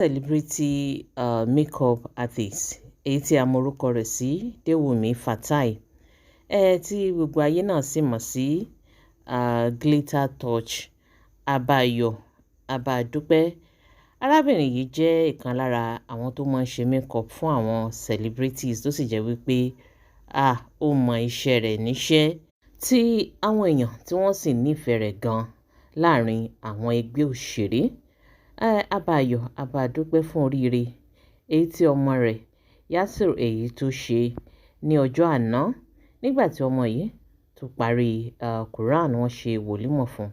Celebrity makeup artist èyí tí a mọ orúkọ rẹ̀ sí Dewumi Fatai tí gbogbo ayé náà sì mọ̀ sí Glitter Touch Abayo Abadúpẹ́. Arábìnrin yìí jẹ́ ìkan lára àwọn tó máa ń ṣe makeup fún àwọn celebrities tó sì jẹ́ wípé ó mọ iṣẹ́ rẹ̀ níṣẹ́ tí àwọn èèyàn tí wọ́n sì nífẹ̀ẹ́ rẹ̀ gan láàrin àwọn ẹgbẹ́ òṣèré. Abayo Abadúpẹ́ fún oríire èyí tí ọmọ rẹ̀ Yasir èyí tó ṣe ní ọjọ́ àná nígbà tí ọmọ yìí tó parí Quran wọ́n ṣe wòlímọ̀ fún.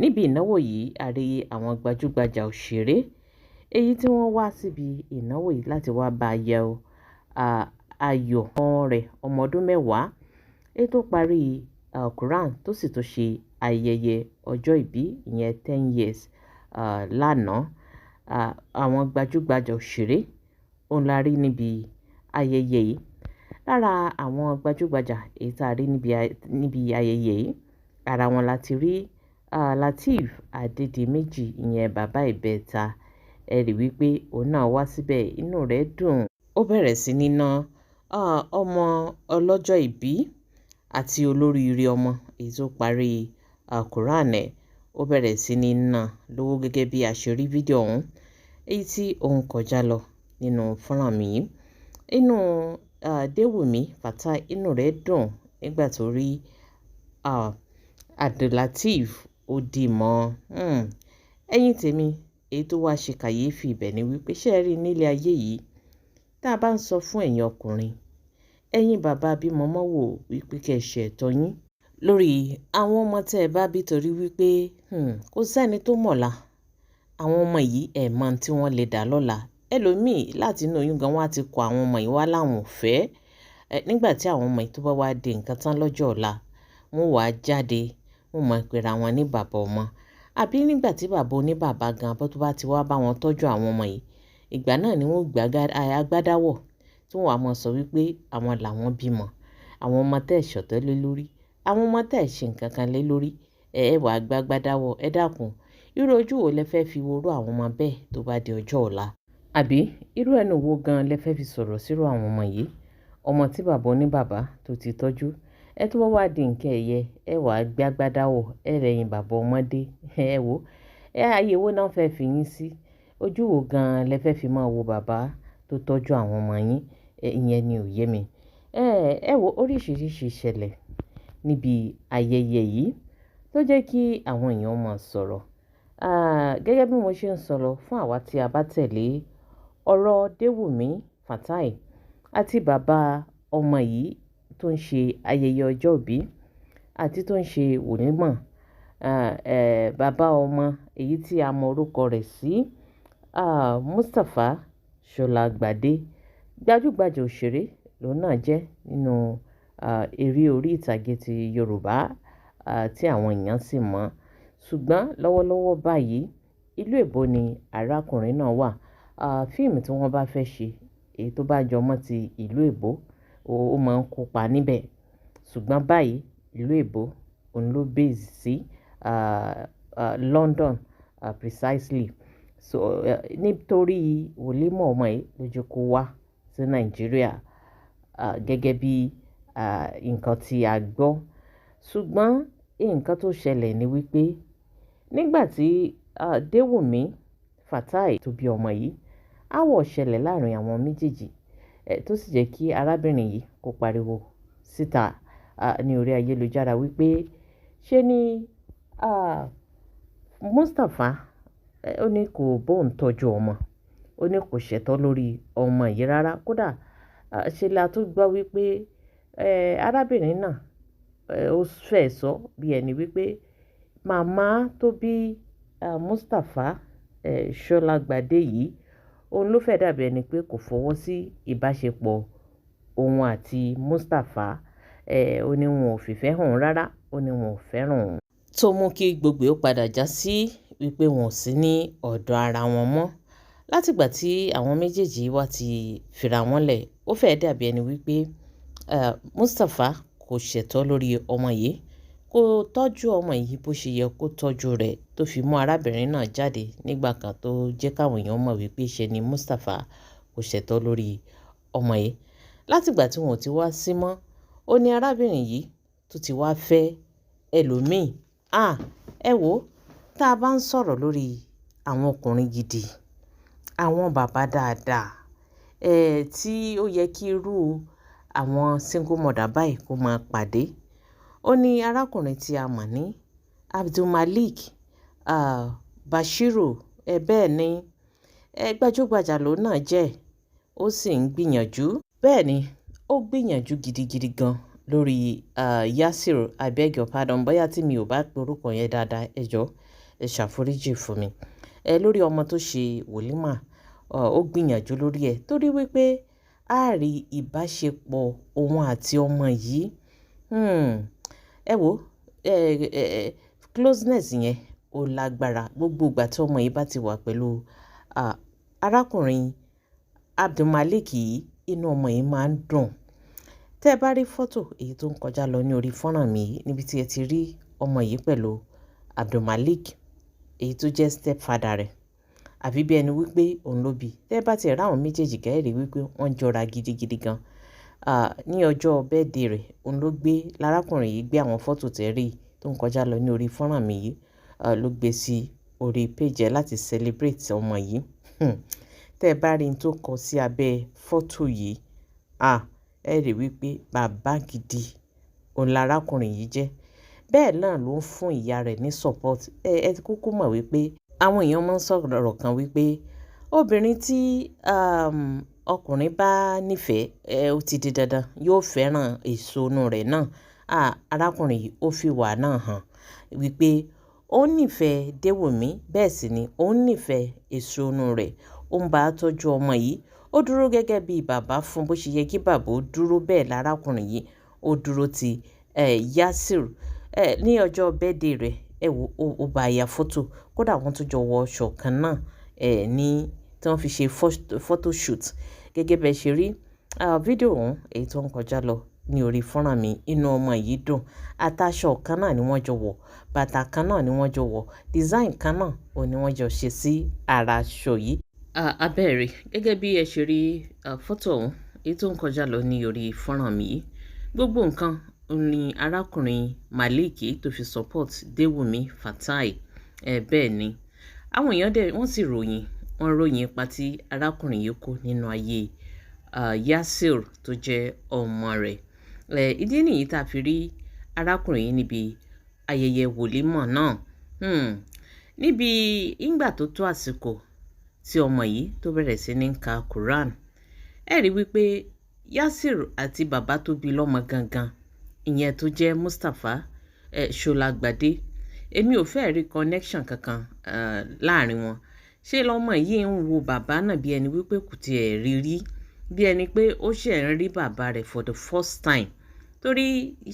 Níbi ìnáwó yìí a rí àwọn gbajúgbajà òṣèré èyí tí wọ́n wá síbi ìnáwó yìí láti wá bá yẹ ayọ̀ ọmọ rẹ̀ ọmọ ọdún mẹ́wàá èyí tó parí Quran tó sì tó ṣe ayẹyẹ ọjọ́ ìbí ìyẹn 10 years lánàá. Àwọn gbajúgbajà òṣèré òun la rí níbi ayẹyẹ yìí. Lára àwọn gbajúgbajà èyí tá a rí níbi ayẹyẹ yìí ara wọn láti rí Lateef Adédìméjì ìyẹn bàbá ìbẹ́ta. Ẹ rí wípé òun náà wá síbẹ̀ inú rẹ̀ dùn. Ó bẹ̀rẹ̀ sí ní ná ọmọ ọlọ́jọ́ ìbí àti olóríire ọmọ èyí tó parí Quran ẹ̀. Ó bẹ̀rẹ̀ sí ní ná lówó gẹ́gẹ́ bí a ṣe rí fídíò ọ̀hún èyí tí òun kọjá lọ nínú fọ́nrán mi yìí. Inú Dewumi Fatai inú rẹ̀ dùn nígbà tó rí Abdulateef ó dì mọ́. Ẹ̀yin tèmi èyí tó wá ṣe kàyéfì ibẹ̀ ni wípé ṣé ẹ rí nílé ayé yìí tá a bá ń sọ fún ẹ̀yin ọkùnrin ẹ̀yin bàbá bímọ mọ́ wò wípé kẹ́ ẹ ṣe ẹ̀tọ́ yín lórí àwọn ọmọ tẹ́ ẹ bá bí torí wípé kò sẹ́ni tó mọ̀la. Àwọn ọmọ yìí ẹ̀ mọ̀ tí wọ́n lè dà lọ́la. Ẹlòmíì láti inú oyún gan wọ́n á ti kọ àwọn ọmọ yìí wá láwọn ò fẹ́. Nígbà tí àwọn ọmọ yìí tó bá wá di nǹkan tán lọ́jọ́ ọ̀la wọ́n wá jáde wọ́n mọ̀ pera wọn ní bàbá ọmọ. Àbí nígbà tí bàbá oníbàbá gan bó tó bá ti wá bá wọn tọ́jú àwọn ọmọ yìí ìgbà náà ni wọ́n gbà agbádáwọ̀ tí wọ́n wá mọ̀ sọ wípé àwọn làwọn bímọ. Àwọn ọmọ tẹ́ ẹ̀ ṣọ̀tọ̀ lé lórí àwọn ọmọ tẹ́ ẹ̀ ṣe nǹkan kan lé lórí wàá gbà agbádáwọ̀ ẹ dákun. Irú ojú wo lẹ fẹ́ fi worú àwọn ọmọ bẹ́ẹ̀ tó bá di ọjọ́ ọ̀la? Àbí irú ẹnu wo gan lẹ fẹ́ fi sọ̀rọ̀ sírú àwọn ọmọ yìí? Ọmọ tí bàbá oníbàbá tó ti tọ́jú ẹ tó wá di nǹkan ẹ̀yẹ wàá gbé agbádáwọ̀ rẹ̀yìn bàbá ọmọdé. Wò ayé wo náà fẹ́ fi yín sí? Ojú wo gan lẹ fẹ́ fi máa wo bàbá tó tọ́jú àwọn ọmọ yín? Ìyẹn ni ò yé mi. Wò oríṣiríṣi ìṣẹ̀lẹ̀ níbi ayẹyẹ yìí tó jẹ́ kí àwọn èèyàn máa sọ̀rọ̀. Gẹ́gẹ́ bí mo ṣe ń sọ̀rọ̀ fún àwa tí a bá tẹ̀lé ọ̀rọ̀ Dewumi Fatai àti bàbá ọmọ yìí tó ń ṣe ayẹyẹ ọjọ́ ìbí àti tó ń ṣe wòlímọ̀. Bàbá ọmọ èyí tí a mọ orúkọ rẹ̀ sí Mustapha Ṣọlágbadé gbajúgbajà òṣèré lòun náà jẹ́ nínú eré orí ìtàgé ti Yorùbá tí àwọn èèyàn sì mọ̀. Ṣùgbọ́n lọ́wọ́lọ́wọ́ báyìí ìlú èbó ni arákùnrin náà wà. Fíìmù tí wọ́n bá fẹ́ ṣe èyí tó bá jọmọ́ ti ìlú èbó ó máa ń kópa níbẹ̀. Ṣùgbọ́n báyìí ìlú èbó òun ló base sí London precisely. So nítorí wòlímọ̀ ọmọ yìí ló jẹ́ kó wá sí Nàìjíríà gẹ́gẹ́ bí nǹkan tí a gbọ́. Ṣùgbọ́n nǹkan tó ṣẹlẹ̀ ni wípé nígbà tí Dewumi Fatai tó bí ọmọ yìí áwọ̀ ṣẹlẹ̀ láàrin àwọn méjèèjì tó sì jẹ́ kí arábìnrin yìí kó pariwo síta ní orí ayélujára wípé ṣé ní Mustapha ó ní kò bóun tọ́jú ọmọ ó ní kò ṣẹ̀tọ́ lórí ọmọ yìí rárá. Kódà ṣe la tó gbọ́ wípé arábìnrin náà ó fẹ́ sọ bí ẹni wípé màmá tó bí Mustapha Ṣọlágbadé yìí òun ló fẹ́ dàbí ẹni pé kò fọwọ́ sí ìbáṣepọ̀ òun àti Mustapha. Ó ní wọn ò fìfẹ́ hàn rárá ó ní wọn ò fẹ́ràn òun. Tó mú kí gbogbo ó padà já sí wípé wọn ò sí ní ọ̀dọ̀ ara wọn mọ́. Látìgbà tí àwọn méjèèjì wá ti fira wọn lẹ̀ ó fẹ́ dàbí ẹni wípé Mustapha kò ṣẹ̀tọ́ lórí ọmọ yìí kó tọ́jú ọmọ yìí bó ṣe yẹ kó tọ́jú rẹ̀ tó fi mú arábìnrin náà jáde nígbà kan tó jẹ́ káwọn èèyàn mọ̀ wípé ṣe ni Mustapha kò ṣẹ̀tọ́ lórí ọmọ yìí. Látìgbà tí wọn ò ti wá sí mọ́, ó ní arábìnrin yìí tó ti wá fẹ́ ẹlòmíì. Ẹ wò ó, tá a bá ń sọ̀rọ̀ lórí àwọn ọkùnrin gidi, àwọn bàbá dáadáa, tí ó yẹ kí irú àwọn single mother báyìí kó máa pàdé, ó ní arákùnrin tí a mọ̀ ní Abdulmalik Bashiru. Bẹ́ẹ̀ ni, gbajúgbajà lòun náà jẹ́, ó sì ń gbìyànjú. Bẹ́ẹ̀ ni, ó gbìyànjú gidigidi gan lórí Yasir, I beg your pardon, bóyá tí mi ò bá pe orúkọ yẹn dáadáa, ẹ jọ̀ọ́ ẹ ṣàforíjì fún mi. Lórí ọmọ tó ṣe wòlímà, ó gbìyànjú lórí ẹ̀ torí wípé a rí ìbáṣepọ̀ òun àti ọmọ yìí. Ẹ wò closeness yẹn ó lágbára. Gbogbo ìgbà tí ọmọ yìí bá ti wà pẹ̀lú arákùnrin Abdulmalik yìí, inú ọmọ yìí máa ń dùn. Tẹ́ ẹ bá rí fọ́tò èyí tó ń kọjá lọ ní orí fọ́nrán mi yìí, níbi tí ẹ ti rí ọmọ yìí pẹ̀lú Abdulmalik, èyí tó jẹ́ stepfather rẹ̀, àbí bí ẹni wípé òun ló bí. Tẹ́ ẹ bá ti rí àwọn méjèèjì gẹ́rẹ́ wípé wọ́n jọra gidigidi gan. Ní ọjọ́ birthday rẹ̀, òun ló gbé lárákùnrin yìí gbé àwọn fọ́tò tẹ́ rí tó ń kọjá lọ ní orí fọ́nrán mi yìí, ló gbé sí orí page ẹ̀ láti celebrate ọmọ yìí. Tẹ́ ẹ bá rí n tó kọ sí abẹ́ fọ́tò yìí, ẹ rí wípé bàbá gidi òun lárákùnrin yìí jẹ́. Bẹ́ẹ̀ náà ló ń fún ìyá rẹ̀ ní support. Ẹ ti kúkú mọ̀ wípé àwọn èèyàn máa ń sọ̀rọ̀ kan wípé obìnrin tí ọkùnrin bá nífẹ̀ẹ́, ó ti di dandan yóò fẹ́ràn èso inú rẹ̀ náà. Arákùnrin yìí ó fi wà náà hàn wípé ó nífẹ̀ẹ́ Déwùmí, bẹ́ẹ̀ sì ni ó nífẹ̀ẹ́ èso inú rẹ̀. Ó ń bá a tọ́jú ọmọ yìí. Ó dúró gẹ́gẹ́ bí bàbá fún bó ṣe yẹ kí bàbá ó dúró. Bẹ́ẹ̀ lárákùnrin yìí ó dúró ti Yasir. Ní ọjọ́ birthday rẹ̀, ẹ wò ó bá ya fọ́tò. Kódà wọ́n tún jọ wọ aṣọ kan náà ní tí wọ́n fi ṣe photo shoot. Gẹ́gẹ́ bẹ́ẹ̀ ṣe rí fídíò ọ̀hún èyí tó ń kọjá lọ ní orí fọ́nrán mi, inú ọmọ yìí dùn. Àtàṣọ kan náà ni wọ́n jọ wọ̀, bàtà kan náà ni wọ́n jọ wọ̀, design kan náà ò ní wọ́n jọ ṣe sí ara aṣọ yìí. Abẹ́rẹ́ gẹ́gẹ́ bí ẹ ṣe rí fọ́tò ọ̀hún èyí tó ń kọjá lọ ní orí fọ́nrán mi yìí. Gbogbo nǹkan ni arákùnrin Malik tó fi support Déwùmí Fatai. Bẹ́ẹ̀ ni, àwọn èèyàn wọ́n sì ròyìn ipa tí arákùnrin yìí kó nínú ayé Yasir tó jẹ́ ọmọ rẹ̀. Ìdí nìyí tá a fi rí arákùnrin yìí níbi ayẹyẹ wòlímọ̀ náà. Níbi ìgbà tó tó àsìkò tí ọmọ yìí tó bẹ̀rẹ̀ sí ní ka Quran, ẹ rí wípé Yasir àti bàbá tó bí lọ́mọ gangan, ìyẹn tó jẹ́ Mustapha Ṣọlágbadé, èmi ò fẹ́ rí connection kankan láàrin wọn. Ṣé lọ́mọ yìí ń wo bàbá náà bí ẹni wípé kò tiẹ̀ rí rí, bí ẹni pé ó ṣẹ̀ ń rí bàbá rẹ̀ for the first time, torí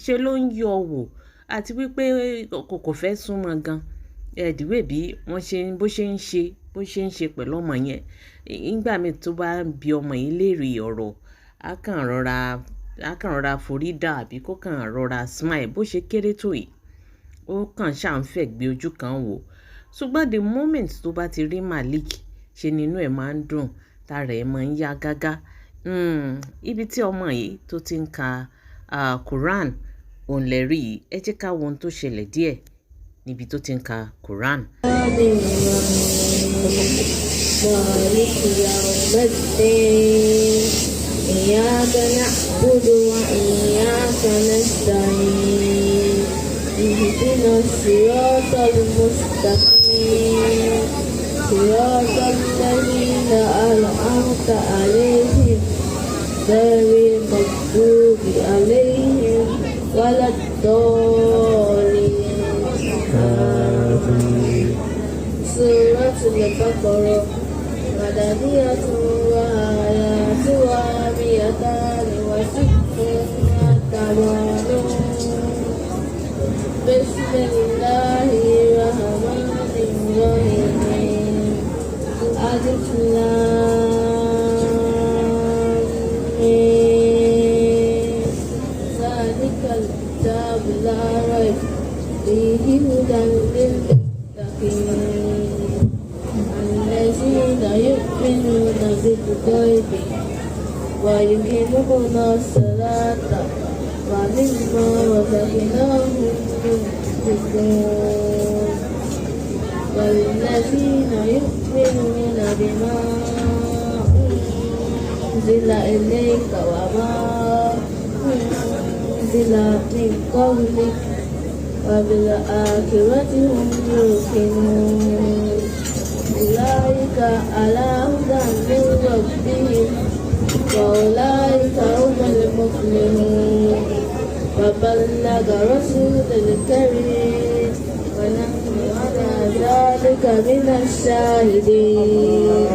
ṣe ló ń yọ wò àti wípé kò fẹ́ súnmọ́ gan. Ẹ̀díwẹ̀ bí wọ́n bó ṣe ń ṣe pẹ̀lú ọmọ yẹn. Nígbà míì tó bá ń bi ọmọ yìí léèrè ọ̀rọ̀, á kàn rọra forí dà àbí kó kàn rọra smile bó ṣe kéré tó yìí. Ó kàn ṣàǹfẹ̀ gbé ojú kan wò. Ṣùgbọ́n the moment tó bá ti rí Malik, ṣe nínú ẹ̀ máa ń dùn, tára ẹ̀ máa ń yá gágá. Ibi tí ọmọ yìí tó ti ń ka Quran òun lè rí yìí. Ẹ jẹ́ ká wo ohun tó ṣẹlẹ̀ díẹ̀ níbi tó ti ń ka Quran. إياك نعبد وإياك نستعين اهدنا الصراط المستقيم صراط الذين أنعمت عليهم غير المغضوب عليهم ولا الضالين. سورة البقرة مدنية وآياتها 286. بسم الله الرحمن الرحيم. ألف لام ميم. ذلك الكتاب لا ريب فيه هدى للمتقين الموقنين الذين يؤمنون بالغيب ويقيمون الصلاة ومما رزقناهم ينفقون والذين يؤمنون بما أنزل إليك وما أنزل من قبلك وبالآخرة هم يوقنون أولئك على هدى من ربهم وأولئك هم المفلحون وبلغ رسول الكريم ونحن على ذلك من الشاهدين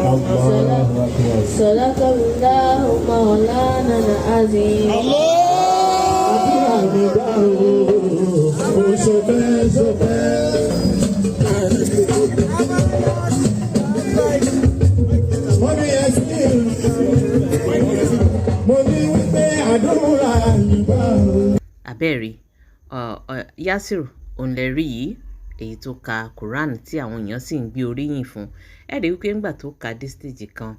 صدق الله مولانا العظيم Abẹ́rí Yasiru òun lè rí yìí èyí tó ka Quran tí àwọn èèyàn sì ń gbé oríyìn fún. Ẹ rí wípé ńgbà tó ka dé stage kan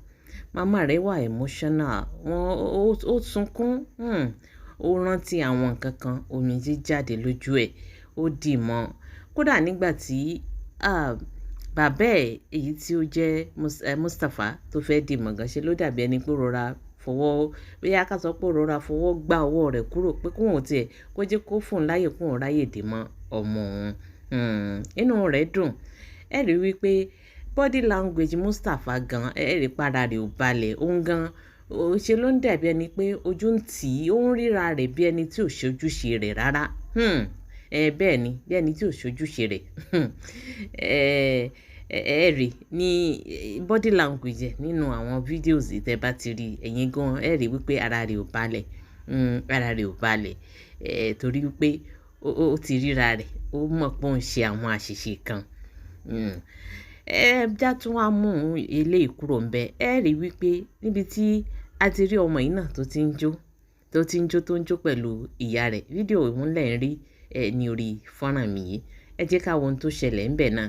màmá rẹ̀ wà emotional, ó sunkún, ó rántí àwọn nǹkan kan, omijé jáde lójú ẹ̀, ó dì mọ́. Kódà nígbà tí bàbá ẹ̀ èyí tí ó jẹ́ Mustapha tó fẹ́ dì mọ́ gan ṣe ló dàbí ẹni pé rọra fọwọ́, bóyá ká sọ pé rọra fọwọ́ gbá ọwọ́ rẹ̀ kúrò pé kóun tiẹ̀ kó jẹ́ kó fún un láyè kóun ráyè dì mọ́ ọmọ òun. Inú rẹ̀ dùn. Ẹ rí wípé body language Mustapha gan ẹ rí para rẹ̀ ò balẹ̀, òun gan ṣe ló ń dàbí ẹni pé ojú ń tì í, ó ń ríra rẹ̀ bí ẹni tí ò ṣojúṣe rẹ̀ rárá. Bẹ́ẹ̀ ni, bí ẹni tí ò ṣojúṣe rẹ̀. Ẹ rí ní body language nínú àwọn videos tẹ́ bá ti rí, ẹ̀yin gan ẹ rí wípé ara rẹ̀ ò balẹ̀, ara rẹ̀ ò balẹ̀, torí wípé ó ti ríra rẹ̀, ó mọ̀ pé ó ń ṣe àwọn àṣìṣe kan. Já tún wá mú eléyìí kúrò ń bẹ. Ẹ rí wípé níbi tí a ti rí ọmọ yìí náà tó ti ń jó pẹ̀lú ìyá rẹ̀, fídíò ìmúlẹ̀ ń rí ní orí fọ́nrán mi yìí. Ẹ jẹ́ ká wo ohun tó ṣẹlẹ̀ ń bẹ náà.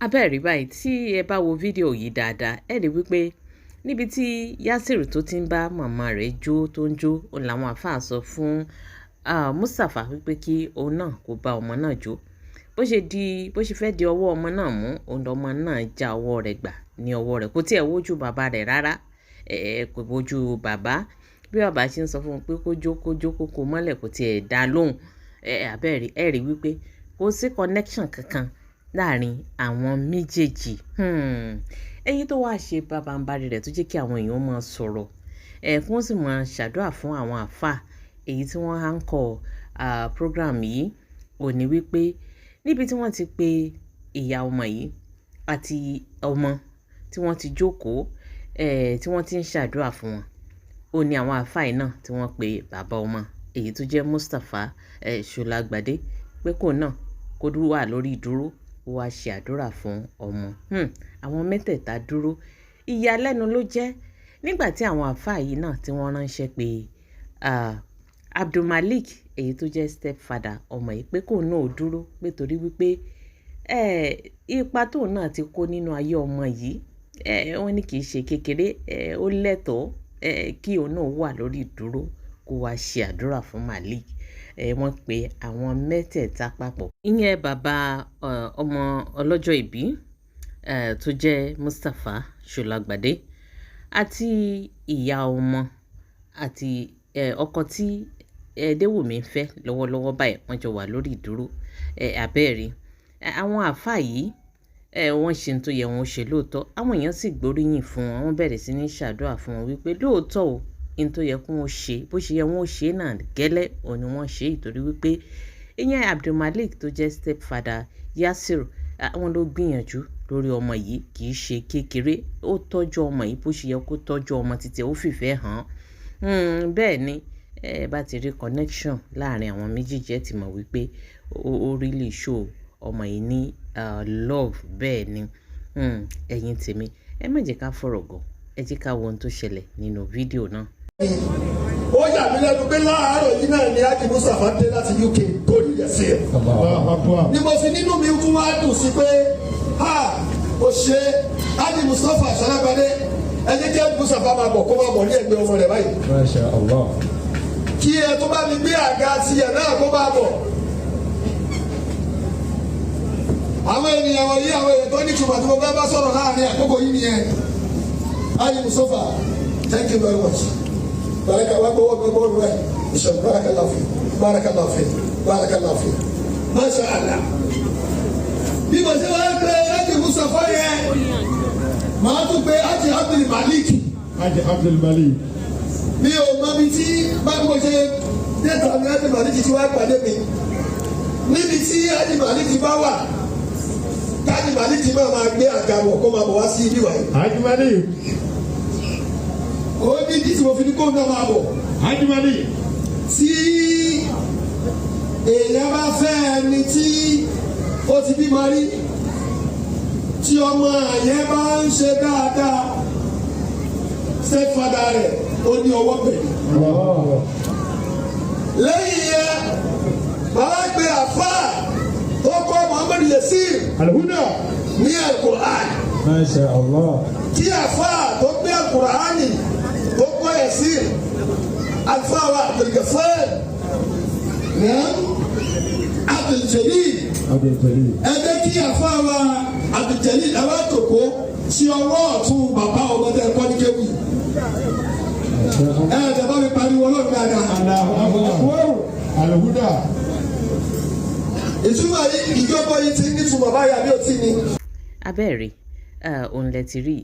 Abẹ́ẹ̀rí báyìí tí ẹ bá wo fídíò yìí dáadáa, ẹ rí wípé níbi tí Yasiru tó ti ń bá màmá rẹ̀ jó tó ń jó, òun làwọn àfáà sọ fún Mustapha wípé kí òun náà kó bá ọmọ náà jó. Bó ṣe fẹ́ di ọwọ́ ọmọ náà mú, òun lọmọ náà já ọwọ́ rẹ̀ gbà ní ọwọ́ rẹ̀, kò tiẹ̀ wojú bàbá rẹ̀ rárá, kò wojú bàbá. Bí bàbá ṣe ń sọ fún un pé kó jó kókó mọ́lẹ̀, kò tiẹ̀ dá lóhùn. Abẹ́ẹ̀rí ẹ rí wípé kò sí connection kankan láàrin àwọn méjèèjì. Èyí tó wá ṣe bàbàǹbarì rẹ̀ tó jẹ́ kí àwọn èèyàn máa sọ̀rọ̀, kí wọ́n sì máa ṣàdúrà fún àwọn àfáà èyí tí wọ́n á ń kọ program yìí, ò ní wípé níbi tí wọ́n ti pe ìyá ọmọ yìí àti ọmọ tí wọ́n ti jókòó, tí wọ́n ti ń ṣàdúrà fún wọn, ó ní àwọn àfáà yìí náà tí wọ́n pe bàbá ọmọ èyí tó jẹ́ Mustapha Ṣọlágbadé pé kò náà kó wà lórí ìdúró, ó wá ṣe àdúrà fún ọmọ. Àwọn mẹ́tẹ̀ẹ̀ta dúró. Ìyàlẹ́nu ló jẹ́ nígbà tí àwọn àfáà yìí náà tí wọ́n ránṣẹ́ pé Abdulmalik èyí tó jẹ́ stepfather ọmọ yìí pé kò náà ó dúró, pé torí wípé ipa tóun náà ti kó nínú ayé ọmọ yìí, wọ́n ní kì í ṣe kékeré, ó lẹ́tọ̀ọ́ kí òun náà wà lórí ìdúró kó wá ṣe àdúrà fún Malik. wọ́n pe àwọn mẹ́tẹ̀ẹ̀ta papọ̀. Ìyẹn bàbá ọmọ ọlọ́jọ́ ìbí tó jẹ́ Mustapha Ṣọlágbadé àti ìyá ọmọ àti ọkọ tí Déwùmí ń fẹ́ lọ́wọ́lọ́wọ́ báyìí, wọ́n jọ wà lórí ìdúró abẹ́ẹ̀rí. Àwọn àáfàá yìí wọ́n ṣe tó yẹ wọ́n ṣe lóòótọ́, àwọn èèyàn sì gbóríyìn fún wọn, wọ́n bẹ̀rẹ̀ sí ní ṣàdúrà fún wọn wípé lóòótọ́ o in tó yẹ kí wọ́n ṣe bó ṣe yẹ wọ́n ṣe náà gẹ́lẹ́ òun ni wọ́n ṣe, ìtorí wípé ìyẹn Abdulmalik tó jẹ́ stepfather Yasir àwọn ló gbìyànjú lórí ọmọ yìí, kì í ṣe kékeré, ó tọ́jú ọmọ yìí bó ṣe yẹ kó tọ́jú ọmọ títí ó fìfẹ́ hàn. Bẹ́ẹ̀ ni bá ti rí connection láàrin àwọn méjèèjì ẹ ti mọ̀ wípé ó really show ọmọ yìí ní love. Bẹ́ẹ̀ ni ẹ̀yin tèmi, ẹ má jẹ́ ká fọ̀rọ̀ gọ̀, ẹ jẹ́ ká wo ohun tó ṣẹlẹ̀ nínú fídíò náà. Ó yà mí lẹ́nu pé láàárọ̀ yìí náà ni Haji Mustapha dé láti UK tó rí yẹ sí ẹ̀. Ni mo fi nínú mi tún wá dùn sí pé ó ṣe Haji Mustapha Ṣọlágbadé ẹni kí Haji Mustapha máa bọ̀ kó máa bọ̀ ní ẹgbẹ́ ọmọ rẹ̀ báyìí. Masha Allah. Kí ẹ tó bá mi gbé àga tiẹ̀ náà kó máa bọ̀. Àwọn ènìyàn wọ̀nyí àwọn èèyàn tó ní ìtumọ̀ tí mo fẹ́ bá sọ̀rọ̀ láàrin àkókò yìí nìyẹn. Haji Mustapha, thank you very much. Baraka wa gbogbo rẹ ìṣòro barakallahu fi barakallahu fi Masha Allah. Bí mo ṣe wáyé pé Haji Mustapha yẹn màá tún pé Haji Abdulmalik. Haji Abdulmalik. Mi ò mọ mi tí báwo mo ṣe dẹ́ta mi Haji Malik ti wá pàdé mi. Níbi tí Haji Malik bá wà, Haji Malik máa gbé àga wọ̀ kó máa bọ̀ wá sí ibi wáyé. Haji Malik. Ó ní tí mo fi ní kó náà máa bọ̀. Haji Malik. Tí èèyàn bá fẹ́ ẹni tí ó ti bímọ rí, tí ọmọ yẹn bá ń ṣe dáadáa, stepfather rẹ̀ ó ní ọwọ́ pẹ̀lú. Lẹ́yìn yẹn, bàbá gbé àfáà tó kọ́ Muhammad Yasir Al-Huda ní Al-Qur'an. Masha Allah. Kí àfáà tó gbé Al-Qur'an tó kọ́ Yasir, àfáà wa Abdul-Ghaffar Abdul-Jalil. Ẹgbẹ́ kí àfáà wa Abdul-Jalil àwọn àtòkó tí ọwọ́ ọ̀tún bàbá ọmọdé ẹ̀kọ́ ní kéwì. Ẹ̀ẹ́dẹ̀ bá mi pariwo lọ́dún dáadáa. Al-Huda. Ìtumọ̀ yìí ìjọba yìí ti ní túmọ̀ báyà bí ó ti ní. Abẹ́ẹ̀rí òun lẹ ti rí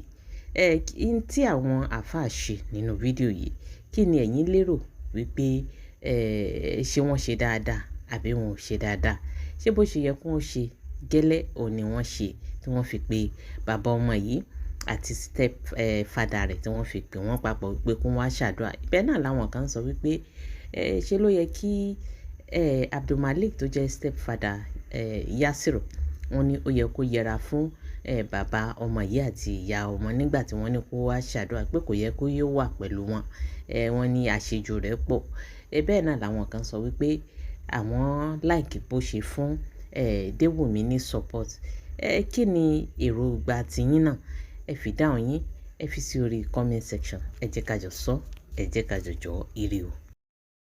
tí àwọn àáfàá ṣe nínú fídíò yìí, kí ni ẹ̀yin lérò wípé ṣé wọ́n ṣe dáadáa àbí wọn ò ṣe dáadáa? Ṣé bó ṣe yẹ kí wọ́n ṣe gẹ́lẹ́ òun ni wọ́n ṣe tí wọ́n fi pe bàbá ọmọ yìí àti stepfather rẹ̀ tí wọ́n fi pè wọ́n papọ̀ wípé kí wọ́n wá ṣàdúrà? Ibẹ̀ náà làwọn kan sọ wípé ṣé ló yẹ kí Abdulmalik tó jẹ́ stepfather Yasir, wọ́n ní ó yẹ kó yẹra fún bàbá ọmọ yìí àti ìyá ọmọ nígbà tí wọ́n ní kó wá ṣàdúrà, pé kò yẹ kó yóò wà pẹ̀lú wọn. Wọ́n ní àṣejù rẹ̀ pọ̀. Bẹ́ẹ̀ náà làwọn kan sọ wípé àwọn like bó ṣe fún Déwùmí ní support. Kí ni èròǹgbà tiyín náà? Ẹ fi dáhùn yín, ẹ fi sí orí comment section. Ẹ jẹ́ ká jọ sọ, ẹ jẹ́ ká jọ ire o.